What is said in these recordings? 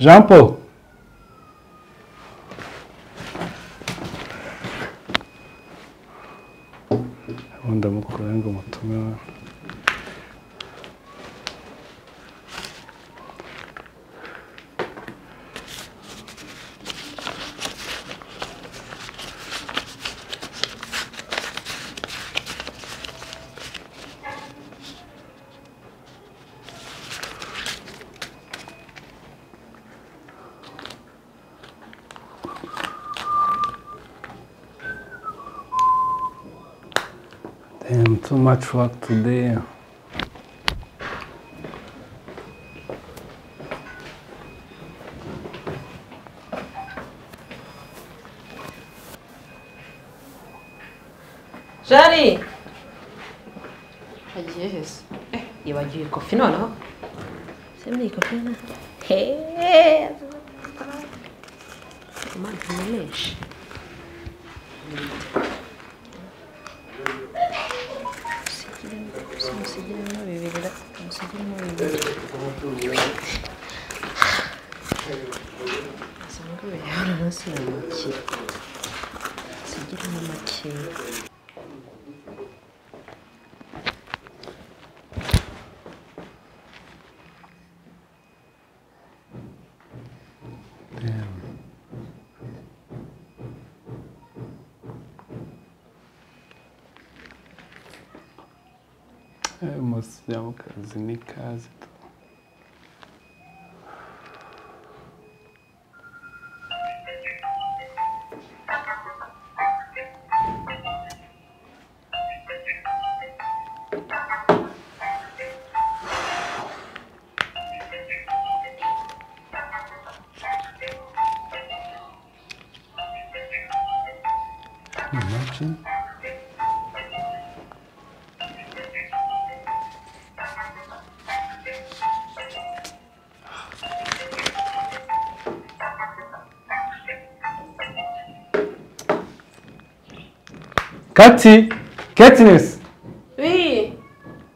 Jean Paul. Ndamukora ngo mutume. Damn, too much work today. Jari! Yes. Yibagiwe kofi noneho. Semni kofi na. He. Man, nimesh. Umunsi ujya mu kazi ni kazi tu. Imagine. Kati, Katniss. Oui.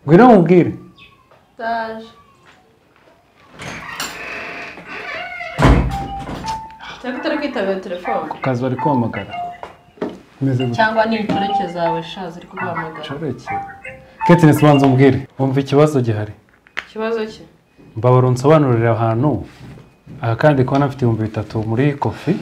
Ngwino mubwire. Taje. Cyangwa kwitabira telefone. Ku kazi bari kwamagara. Meze gute? Cyangwa ni inshoreke zawe sha ziri kuguhamagara. Inshoreke. Katniss banza umbwire. Umva ikibazo gihari. Ikibazo cye. Mbabara unsobanurira ahantu. Aha kandi ko nafite 3,000 muri coffee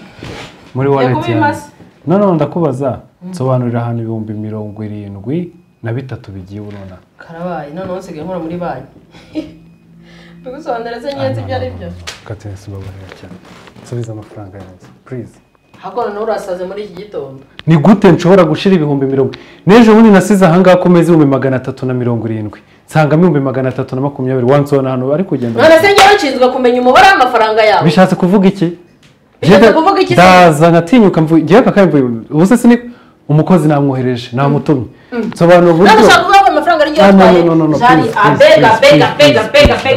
muri wallet yanjye. No ndakubaza. Nsobanurira ahantu 73,000 bigiye urona. Karabaye none nsigaye nkora muri banki. Bigusobanurira se nyenzi ibyo ari byo. Katniss babarira cyane. Subiza amafaranga yanjye. Please. Hako none urasaze muri iki gitondo. Ni gute nshobora gushira 70,000? Nejo bundi nasize ahanga ko mezi 370. Nsanga 320 wansona hano ari kugenda. None se ngiye nshinzwe kumenya umubare w'amafaranga yawe. Bishatse kuvuga iki? Bishatse kuvuga iki? Daza natinyuka mvugiye kakayimvuye. Ubuse sini umukozi namwohereje namutumye. Sobanura buryo. None ushaka kuvuga amafaranga ari ngiye atwaye. No. Jari abega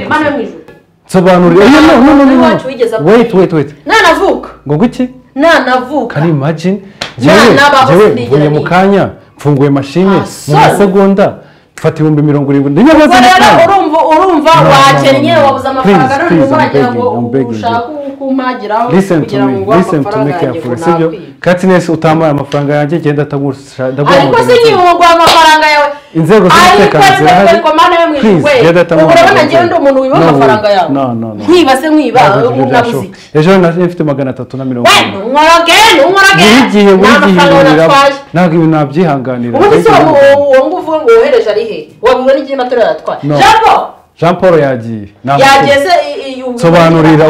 mana mwijuru. Sobanura. No. Wait. Nanavuka. Ngo guki? Nanavuka. Can you imagine? Jewe mu kanya mfunguye mashine mu masegonda fata 70,000 ndinyabaza urumva wakennye wabuza amafaranga none uragira ngo ushaka kumagiraho kugira ngo amafaranga yanjye sibyo Katniss utamaye amafaranga yanjye genda tagusha ariko se ni uwo amafaranga yawe inzego z'umutekano zirahari urabona ngiye ndi umuntu wiba amafaranga yawe no nkwiba se nkwiba unabuzi ejo nafite 370 umurage ntabwo ibintu nabyihanganira ubundi se uwo nguvuga ngo wohereje ari he wabibona n'igihe matora yatwaye Jean Paul yagiye yageze sobanurira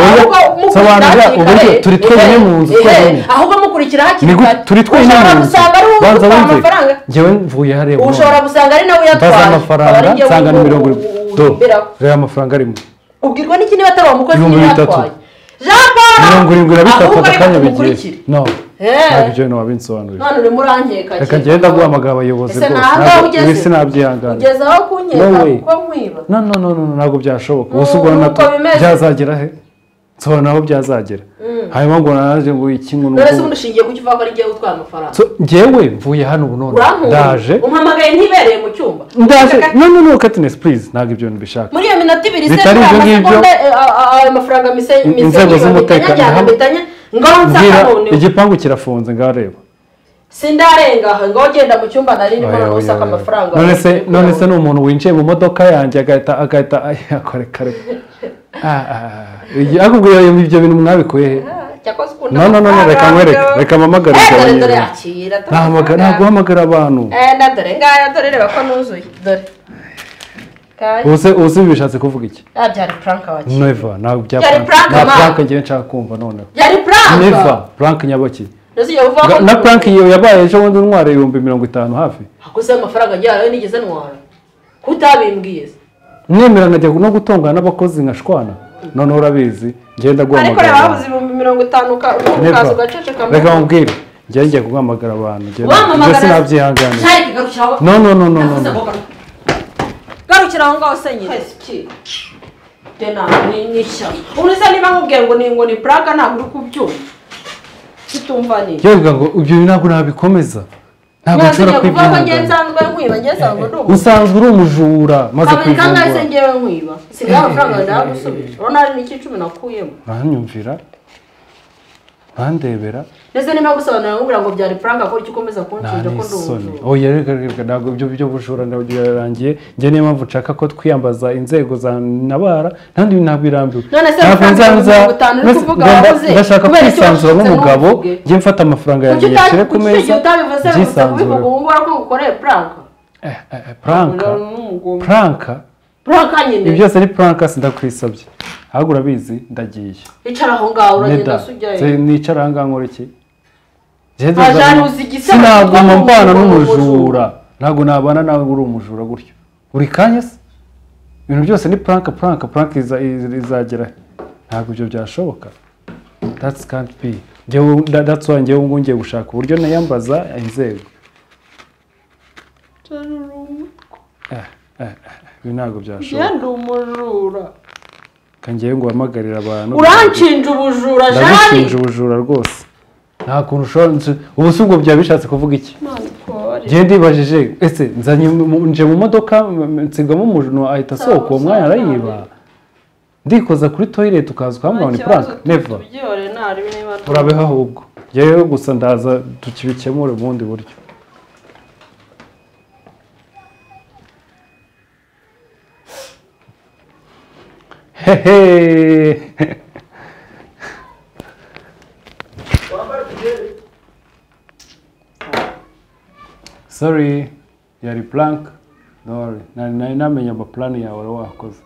uburyo turi twenyine mu nzu ahubwo mukurikira hakiri kare turi twenyine mu nzu banza wumve ngewe mvuye hariya ushobora gusanga ari nawe yatwaye baza amafaranga nsanga ni 70 rero amafaranga arimo ubwirwa n'iki niba atari umukozi yatwaye Jean Paul 73 akanya bigiye no ntabyo no wabinsobanurira none uri murankeka reka ngenda guhamagara abayobozi bose ibi sinabyihangana ugeze aho kunyeka kuko mwiba no ntabwo byashoboka ubusugwana byazagera he nsobona aho byazagera hanyuma ngo naje ngo ikintu none se undushingiye kukivuga ko ari giye utwara amafaranga ngewe mvuye hano ubu none ndaje umpamagaye ntibereye mu cyumba ndaje no Katniss please ntabwo ibyo nbishaka muri iyo iminota 2 se amasegonda ayo mafaranga mise inzego z'umutekano ngaho nsaka igipangu kirafunze ngareba sindarenga ngo genda mu cyumba nari ndimo no gusaka amafaranga none se n'umuntu winjiye mu modoka yanjye agahita akore kare akubwiye ibyo bintu mwabikuye he no reka mpamagare ntabwo uhamagara abantu dore ngaya dore reba ko nuzuye dore Uzi bishatse kuvuga iki? Byari prank wakiye. Never, ntabwo bya prank ngiye nshaka kumva none. Byari prank. Never, prank nyabaki. Na prank iyo yabaye ejo bundi ntware 50 hafi. Hakuze amafaranga yayo nigeze ntwara. Kutabimbwiye. Nemera nkajya no gutongana n'abakozi nkashwana. None urabizi, ngenda guhamagara. Ariko babuze 50 kazo gaceceka. Reka mbwire. Ngiye kuguhamagara abantu. Ngiye sinabyihangana. No. Garukira aho ngaho senyine. Tena nisha. Unisa niba nkubwiye ngo ni prank ntabwo uri kubyumva. Kitumva ni. Yevuga ngo ibyo ntabwo nabikomeza. Ntabwo nshobora kwibyumva. Nsanzwe nkwiba ngesanzwe ndo. Usanzwe uri umujura maze kwibyumva. Kandi kangahe ngewe nkwiba. Singa amafaranga ndagusubije. Urona ni 10 nakuyemo. Uranyumvira? Bandebera. Nese nima gusobanura ngubira ngo byari prank akora ikikomeza kunshinja ko ndumujura. Oya reka ntabwo ibyo bujura ndarangiye. Nge niyo mpamvu nshaka ko twiyambaza inzego za nabara kandi nabirambiwe. Ntabwo nzanza ndashaka kwisanzura n'umugabo ngiye mfata amafaranga yanjye yashire ku meza. Gisanzura kuvuga ko ukoreye prank. Prank nyine. Ibyo byose ari prank sindakwisabye. Ahubwo urabizi ndagiye. Icara aho ngaho uragenda sujyayo. Nicara aho ngaho nkora iki? Sinabwo mbana n'umujura. Ntabwo nabana nawe uri umujura gutyo. Uri kanya se? Ibintu byose ni prank izagera. Ntabwo ibyo byashoboka. That can't be. That's why ngiye gushaka uburyo nayambaza inzego. Ntabwo byashoboka. Ndi umujura. Kangiye ngo hamagarira abantu. Uranshinja ubujura jani. Uranshinja ubujura rwose. Nta kuntu ushonje. Ubusubwo bya bishatse kuvuga iki? Ngiye ndibajije ese nzanye nje mu modoka nsigamo umuntu ahita sohoka uwo mwanya arayiba. Ndikoza kuri toilet ukaza ukamubona ni prank. Never. Urabeho ahubwo. Yewe gusa ndaza tukibikemure mu bundi buryo. Hey. Sorry, yari prank. No worry. Namenya plan yawe wakoze.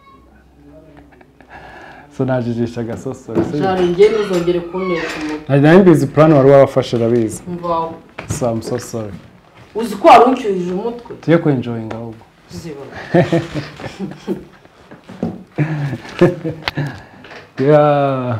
So najijisha gasoso. Jari ngene uzongere kuneka umuntu. Nambizi plan wari wafashe rabizi. Mvaho. So I'm so sorry. Uzi ko aruncyuje umutwe. Tuye ko enjoying ahubwo. Zibona. Yeah.